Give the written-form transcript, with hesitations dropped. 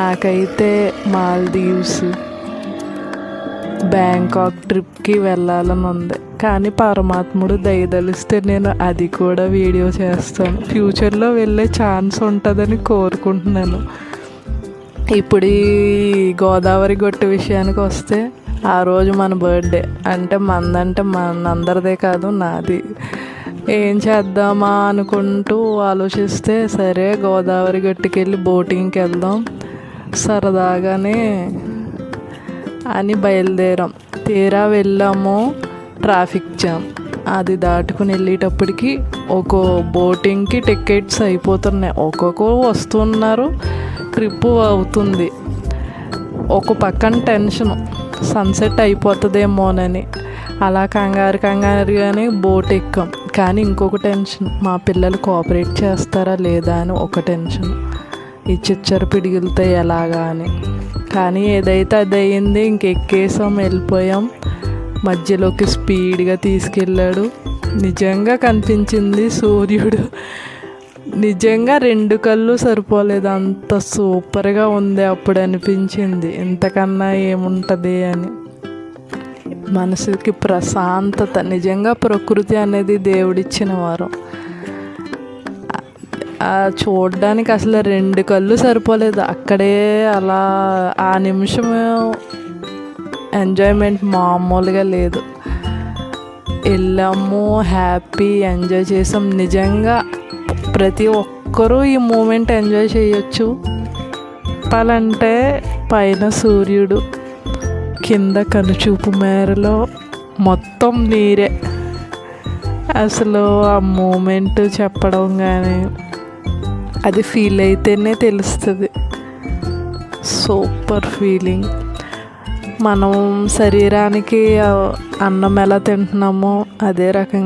నాకైతే మాల్దీవ్స్, బ్యాంకాక్ ట్రిప్కి వెళ్ళాలని ఉంది. కానీ పరమాత్ముడు దయదలిస్తే నేను అది కూడా వీడియో చేస్తాను. ఫ్యూచర్లో వెళ్ళే ఛాన్స్ ఉంటుందని కోరుకుంటున్నాను. ఇప్పుడు ఈ గోదావరి గట్టు విషయానికి వస్తే, ఆ రోజు మన బర్త్డే. అంటే మనందంటే మనందరిదే కాదు, నాది. ఏం చేద్దామా అనుకుంటూ ఆలోచిస్తే, సరే గోదావరి గట్టుకి వెళ్ళి బోటింగ్కి వెళ్దాం సరదాగానే అని బయలుదేరాం. తీరా వెళ్ళాము, ట్రాఫిక్ జామ్. అది దాటుకుని వెళ్ళేటప్పటికి ఒక్కో బోటింగ్కి టికెట్స్ అయిపోతున్నాయి. ఒక్కొక్కరు వస్తున్నారు, ట్రిప్పు అవుతుంది. ఒక పక్కన టెన్షన్, సన్సెట్ అయిపోతుందేమోనని. అలా కంగారుగానే బోట్ ఎక్కాం. కానీ ఇంకొక టెన్షన్, మా పిల్లలు కోఆపరేట్ చేస్తారా లేదా అని ఒక టెన్షన్. ఈ చిచ్చర పిడిగిలితే ఎలాగా అని. కానీ ఏదైతే అది అయ్యింది. ఇంకెక్కేసాం, వెళ్ళిపోయాం. మధ్యలోకి స్పీడ్గా తీసుకెళ్ళాడు. నిజంగా కనిపించింది సూర్యుడు. నిజంగా 2 కళ్ళు సరిపోలేదు, అంత సూపర్గా ఉంది. అప్పుడు అనిపించింది ఇంతకన్నా ఏముంటుంది అని. మనసుకి ప్రశాంతత. నిజంగా ప్రకృతి అనేది దేవుడిచ్చిన వరం. చూడడానికి అసలు 2 కళ్ళు సరిపోలేదు. అక్కడే అలా ఆ నిమిషం ఎంజాయ్మెంట్ మామూలుగా లేదు. వెళ్ళాము, హ్యాపీ ఎంజాయ్ చేసాం. నిజంగా ప్రతి ఒక్కరూ ఈ మూమెంట్ ఎంజాయ్ చేయొచ్చు. చెప్పాలంటే పైన సూర్యుడు, కింద కనుచూపు మేరలో మొత్తం నీరే. అసలు ఆ మూమెంట్ చెప్పడం కానీ, అది ఫీల్ అయితేనే తెలుస్తుంది. Super feeling. మనం శరీరానికి అన్నం ఎలా తింటున్నామో అదే రకంగా